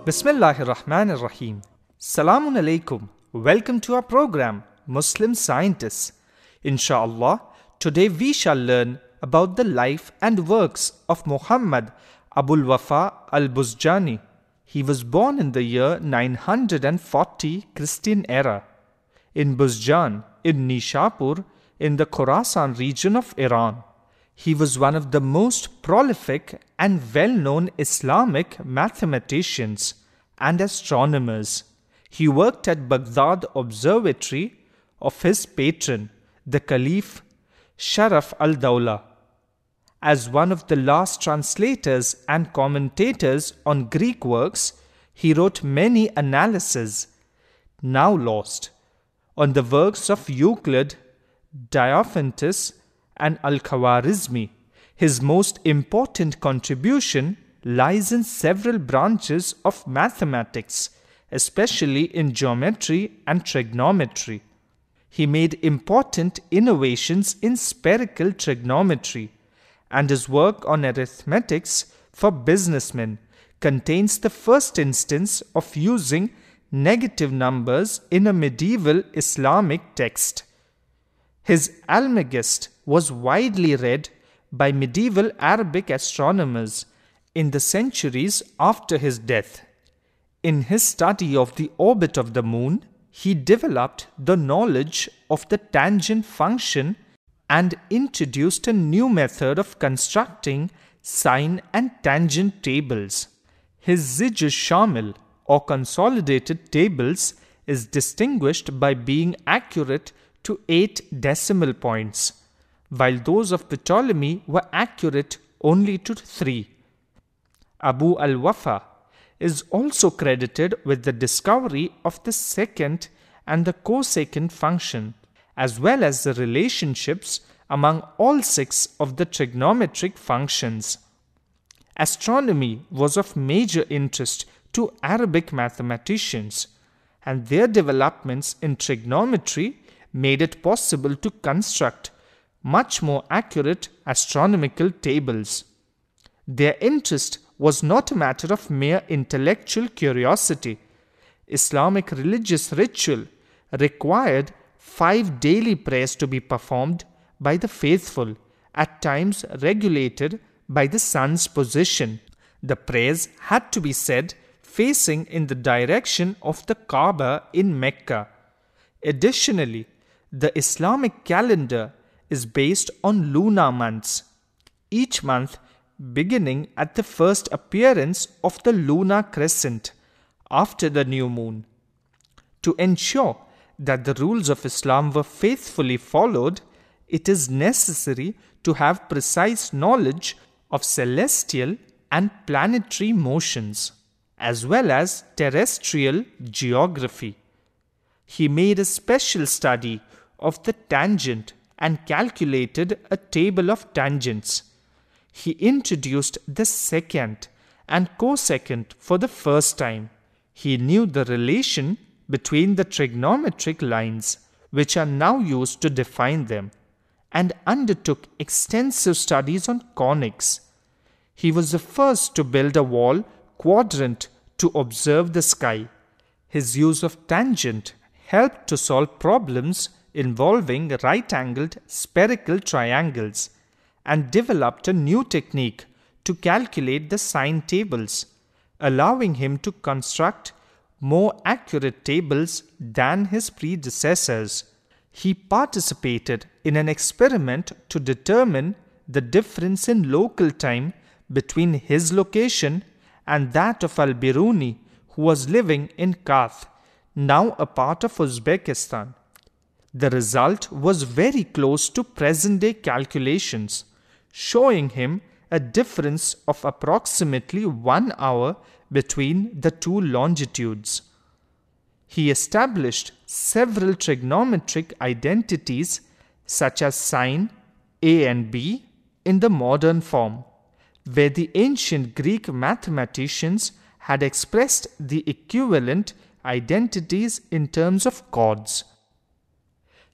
Bismillahir Rahmanir Rahim. Salamun alaikum. Welcome to our program, Muslim Scientists. Insha'Allah, today we shall learn about the life and works of Mohammad Abul Wafa Al Buzjani. He was born in the year 940 Christian era in Buzjan in Nishapur in the Khorasan region of Iran. He was one of the most prolific and well-known Islamic mathematicians and astronomers. He worked at Baghdad Observatory of his patron, the Caliph Sharaf al-Dawla. As one of the last translators and commentators on Greek works, he wrote many analyses, now lost, on the works of Euclid, Diophantus, and Al-Khwarizmi. His most important contribution lies in several branches of mathematics, especially in geometry and trigonometry. He made important innovations in spherical trigonometry, and his work on arithmetics for businessmen contains the first instance of using negative numbers in a medieval Islamic text. His Almagest was widely read by medieval Arabic astronomers in the centuries after his death. In his study of the orbit of the moon, he developed the knowledge of the tangent function and introduced a new method of constructing sine and tangent tables. His Zij Shamil or consolidated tables is distinguished by being accurate to 8 decimal points, while those of Ptolemy were accurate only to 3. Abu al-Wafa is also credited with the discovery of the secant and the cosecant function, as well as the relationships among all 6 of the trigonometric functions. Astronomy was of major interest to Arabic mathematicians, and their developments in trigonometry made it possible to construct much more accurate astronomical tables. Their interest was not a matter of mere intellectual curiosity. Islamic religious ritual required 5 daily prayers to be performed by the faithful, at times regulated by the sun's position. The prayers had to be said facing in the direction of the Kaaba in Mecca. Additionally, the Islamic calendar is based on lunar months, each month beginning at the first appearance of the lunar crescent after the new moon. To ensure that the rules of Islam were faithfully followed, it is necessary to have precise knowledge of celestial and planetary motions, as well as terrestrial geography. He made a special study of the tangent and calculated a table of tangents. He introduced the secant and cosecant for the first time. He knew the relation between the trigonometric lines, which are now used to define them, and undertook extensive studies on conics. He was the first to build a wall quadrant to observe the sky. His use of tangent helped to solve problems involving right-angled spherical triangles, and developed a new technique to calculate the sine tables, allowing him to construct more accurate tables than his predecessors. He participated in an experiment to determine the difference in local time between his location and that of Al-Biruni, who was living in Kath, now a part of Uzbekistan. The result was very close to present-day calculations, showing him a difference of approximately 1 hour between the two longitudes. He established several trigonometric identities such as sine A and B in the modern form, where the ancient Greek mathematicians had expressed the equivalent identities in terms of chords.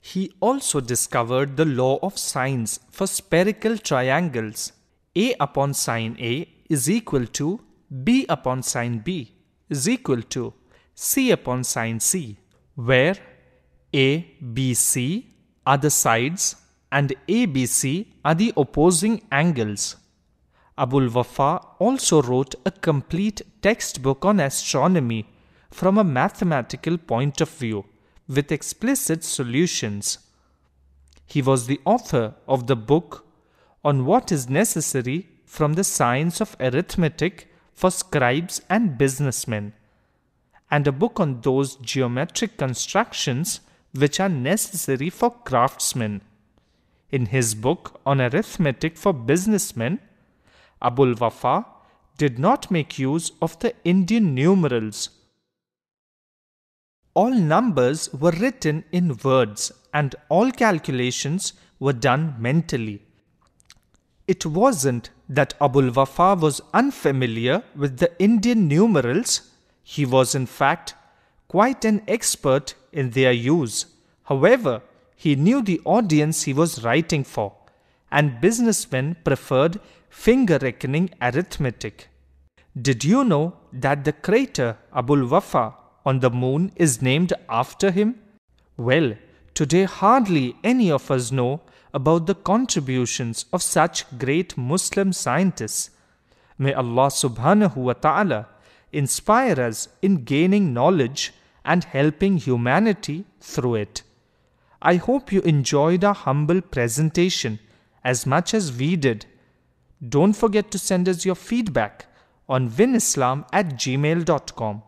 He also discovered the law of sines for spherical triangles. A upon sine A is equal to B upon sine B. is equal to C upon sine C, where A, B, C are the sides and A, B, C are the opposing angles. Abul Wafa also wrote a complete textbook on astronomy from a mathematical point of view with explicit solutions. He was the author of the book on what is necessary from the science of arithmetic for scribes and businessmen, and a book on those geometric constructions which are necessary for craftsmen. In his book on arithmetic for businessmen, Abul Wafa did not make use of the Indian numerals. All numbers were written in words and all calculations were done mentally. It wasn't that Abul Wafa was unfamiliar with the Indian numerals. He was in fact quite an expert in their use. However, he knew the audience he was writing for, and businessmen preferred finger reckoning arithmetic. Did you know that the crater Abul Wafa on the moon is named after him? Well, today hardly any of us know about the contributions of such great Muslim scientists. May Allah subhanahu wa ta'ala inspire us in gaining knowledge and helping humanity through it. I hope you enjoyed our humble presentation as much as we did. Don't forget to send us your feedback on winislam@gmail.com.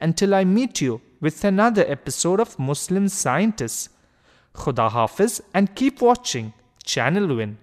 Until I meet you with another episode of Muslim Scientists, Khuda Hafiz and keep watching Channel Win.